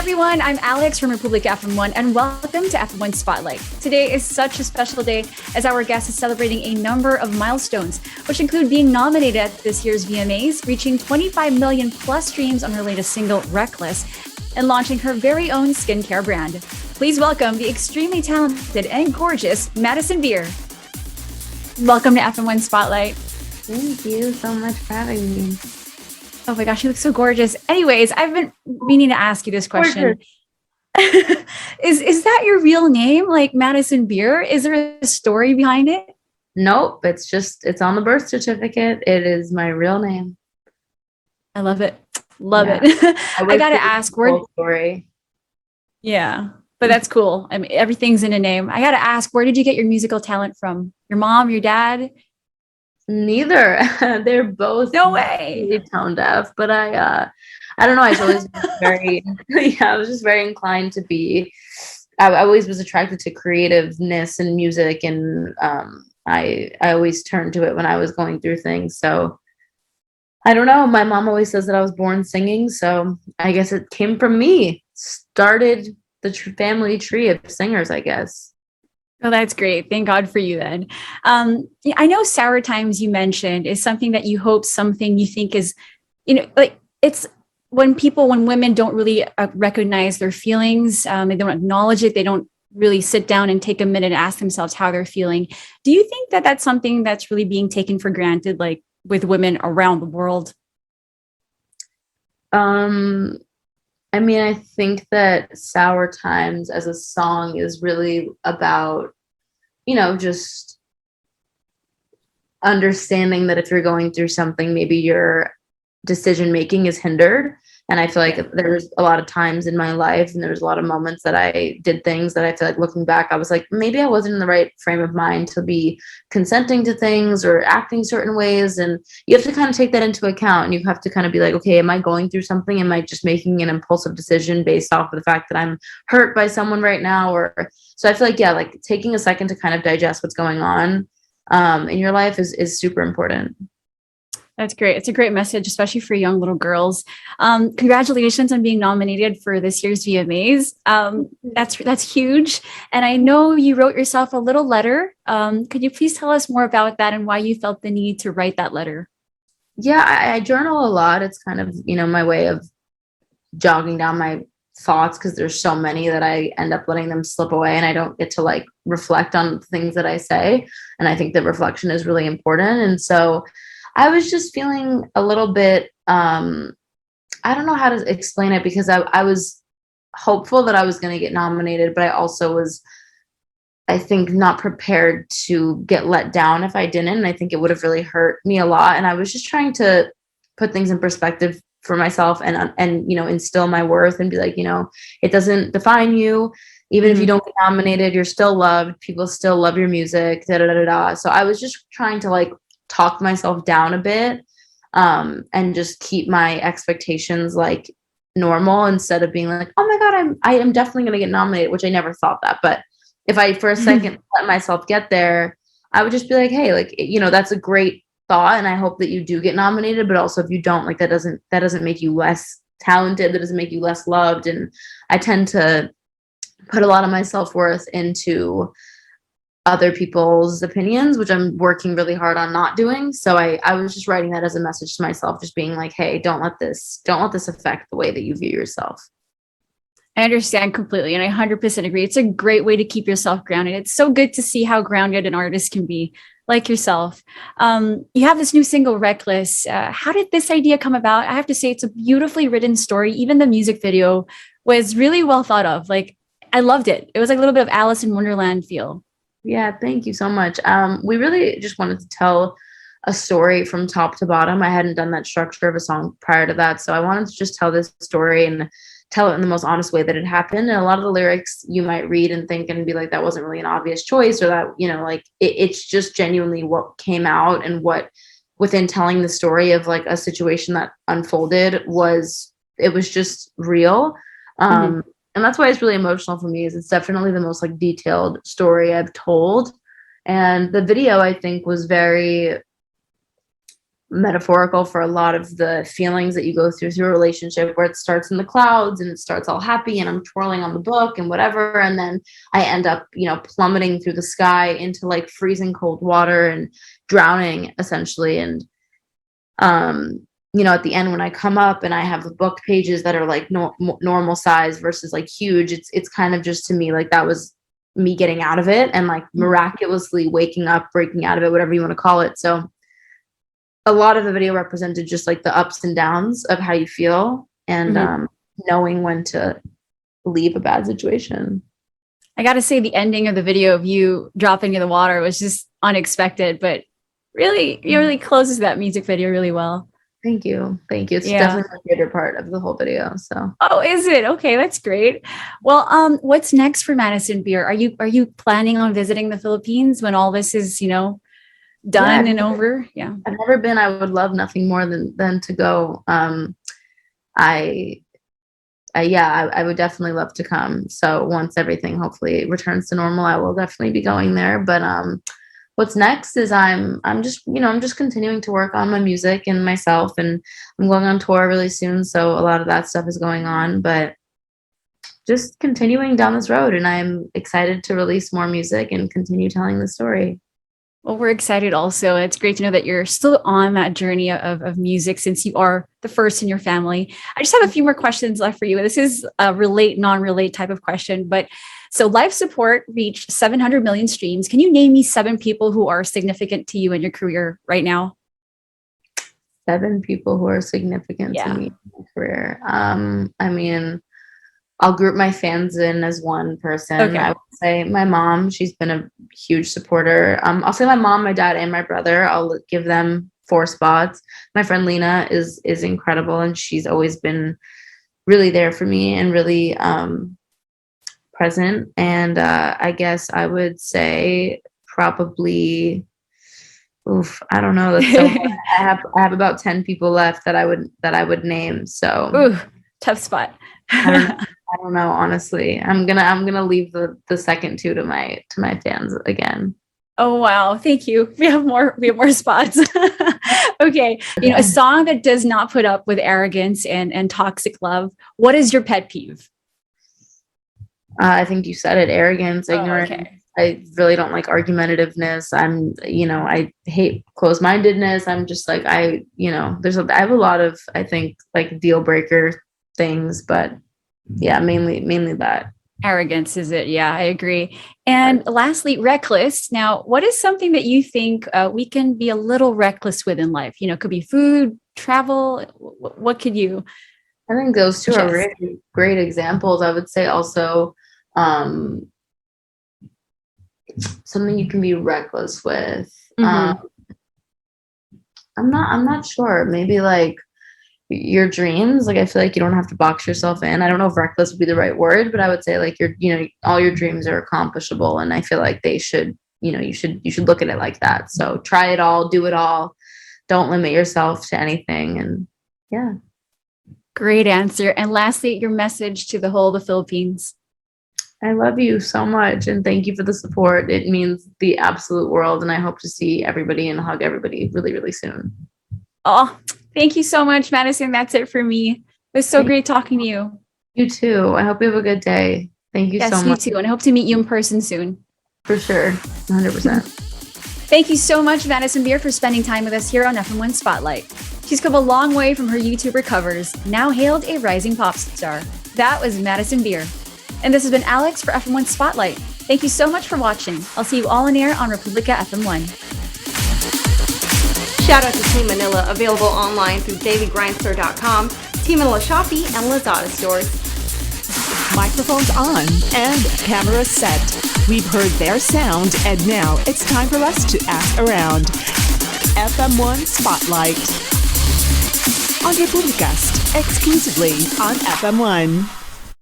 everyone, I'm Alex from Republika FM1 and welcome to FM1 Spotlight. Today is such a special day as our guest is celebrating a number of milestones, which include being nominated at this year's VMAs, reaching 25 million plus streams on her latest single, Reckless, and launching her very own skincare brand. Please welcome the extremely talented and gorgeous Madison Beer. Welcome to FM1 Spotlight. Thank you so much for having me. Oh my gosh, you look so gorgeous. Anyways, I've been meaning to ask you this question. Is that your real name, like Madison Beer? Is there a story behind it? Nope, it's on the birth certificate. It is my real name. I love it. Love it. I gotta ask, where story. Yeah, but that's cool. I mean, everything's in a name. I gotta ask, where did you get your musical talent from? Your mom, your dad? Neither. They're both no way tone deaf, but I don't know. I was always very I was just very inclined to be. I always was attracted to creativeness and music, and I always turned to it when I was going through things. So I don't know. My mom always says that I was born singing, so I guess it came from me. Started the family tree of singers, I guess. Oh, that's great. Thank God for you then. I know Sour Times you mentioned is something that you hope, something you think is, like it's when women don't really recognize their feelings, they don't acknowledge it. They don't really sit down and take a minute and ask themselves how they're feeling. Do you think that that's something that's really being taken for granted, like with women around the world? I mean, I think that Sour Times as a song is really about, just understanding that if you're going through something, maybe your decision making is hindered. And I feel like there's a lot of times in my life, and there's a lot of moments that I did things that I feel like looking back, I was like, maybe I wasn't in the right frame of mind to be consenting to things or acting certain ways. And you have to kind of take that into account, and you have to kind of be like, okay, am I going through something? Am I just making an impulsive decision based off of the fact that I'm hurt by someone right now? Or so I feel like, like taking a second to kind of digest what's going on in your life is super important. That's great. It's a great message, especially for young little girls. Congratulations on being nominated for this year's VMAs. That's huge. And I know you wrote yourself a little letter. Could you please tell us more about that and why you felt the need to write that letter? Yeah, I journal a lot. It's kind of, my way of jogging down my thoughts, because there's so many that I end up letting them slip away, and I don't get to like reflect on the things that I say. And I think that reflection is really important. And so I was just feeling a little bit, I don't know how to explain it, because I was hopeful that I was going to get nominated, but I also was, I think, not prepared to get let down if I didn't. And I think it would have really hurt me a lot. And I was just trying to put things in perspective for myself and instill my worth and be like, it doesn't define you. Even if you don't get nominated, you're still loved. People still love your music, da da da da. So I was just trying to like talk myself down a bit and just keep my expectations like normal, instead of being like, oh my God, I am definitely going to get nominated, which I never thought that. But if I for a second let myself get there, I would just be like, hey, like, that's a great thought, and I hope that you do get nominated. But also if you don't, like, that doesn't make you less talented. That doesn't make you less loved. And I tend to put a lot of my self-worth into other people's opinions, which I'm working really hard on not doing. So I was just writing that as a message to myself, just being like, hey, don't let this affect the way that you view yourself. I understand completely. And I 100% agree. It's a great way to keep yourself grounded. It's so good to see how grounded an artist can be, like yourself. You have this new single, Reckless. How did this idea come about? I have to say, it's a beautifully written story. Even the music video was really well thought of. Like, I loved it. It was like a little bit of Alice in Wonderland feel. Yeah, thank you so much. We really just wanted to tell a story from top to bottom. I hadn't done that structure of a song prior to that. So I wanted to just tell this story and tell it in the most honest way that it happened. And a lot of the lyrics you might read and think and be like, that wasn't really an obvious choice, or that, it's just genuinely what came out, and what within telling the story of like a situation that unfolded it was just real. And that's why it's really emotional for me, is it's definitely the most like detailed story I've told. And the video, I think, was very metaphorical for a lot of the feelings that you go through a relationship, where it starts in the clouds and it starts all happy and I'm twirling on the book and whatever. And then I end up, plummeting through the sky into like freezing cold water and drowning essentially. And, at the end when I come up and I have the book pages that are like normal size versus like huge, it's kind of just to me, like that was me getting out of it and like miraculously waking up, breaking out of it, whatever you want to call it. So a lot of the video represented just like the ups and downs of how you feel and knowing when to leave a bad situation. I got to say the ending of the video of you dropping in the water was just unexpected, but really, it really closes that music video really well. Thank you. It's definitely my favorite part of the whole video. So. Oh, is it? Okay, that's great. Well, what's next for Madison Beer? Are you planning on visiting the Philippines when all this is, done and over? Yeah. I've never been. I would love nothing more than to go. I would definitely love to come. So once everything hopefully returns to normal, I will definitely be going there. But what's next is I'm just continuing to work on my music and myself, and I'm going on tour really soon. So a lot of that stuff is going on, but just continuing down this road, and I'm excited to release more music and continue telling the story. Well, we're excited also. It's great to know that you're still on that journey of music, since you are the first in your family. I just have a few more questions left for you. This is a relate, non-relate type of question. But so Life Support reached 700 million streams. Can you name me 7 people who are significant to you in your career right now? 7 people who are significant to me in my career. I'll group my fans in as one person. Okay. I would say my mom. She's been a huge supporter. I'll say my mom, my dad, and my brother. I'll give them 4 spots. My friend Lena is incredible, and she's always been really there for me and really present. And I guess I would say probably, I don't know. That's so I have about 10 people left that I would name. So tough spot. I don't know, honestly. I'm gonna leave the second 2 to my fans again. Oh wow, thank you. We have more spots. Okay. A song that does not put up with arrogance and toxic love. What is your pet peeve? I think you said it, arrogance, ignorance. Okay. I really don't like argumentativeness. I hate closed-mindedness. I'm just like, I have a lot of, I think, like deal breaker things, but yeah, mainly that. Arrogance is it? Yeah, I agree. And lastly, reckless. Now, what is something that you think we can be a little reckless with in life? It could be food, travel. What could you? I think those 2 are really great examples. I would say also something you can be reckless with. I'm not sure. Maybe like your dreams. Like I feel like you don't have to box yourself in. I don't know if reckless would be the right word, but I would say like all your dreams are accomplishable, and I feel like they should, you should look at it like that. So try it all, do it all. Don't limit yourself to anything. And yeah. Great answer. And lastly, your message to the Philippines. I love you so much, and thank you for the support. It means the absolute world, and I hope to see everybody and hug everybody really, really soon. Oh, thank you so much, Madison. That's it for me. It was so great talking to you. You too. I hope you have a good day. Thank you so much. Yes, you too. And I hope to meet you in person soon. For sure. 100%. Thank you so much, Madison Beer, for spending time with us here on FM1 Spotlight. She's come a long way from her YouTuber covers, now hailed a rising pop star. That was Madison Beer. And this has been Alex for FM1 Spotlight. Thank you so much for watching. I'll see you all on air on Republika FM1. Shout out to Team Manila, available online through dailygrinder.com, Team Manila Shopee, and Lazada stores. Microphones on and camera set. We've heard their sound, and now it's time for us to ask around. FM1 Spotlight on Republika, exclusively on FM1.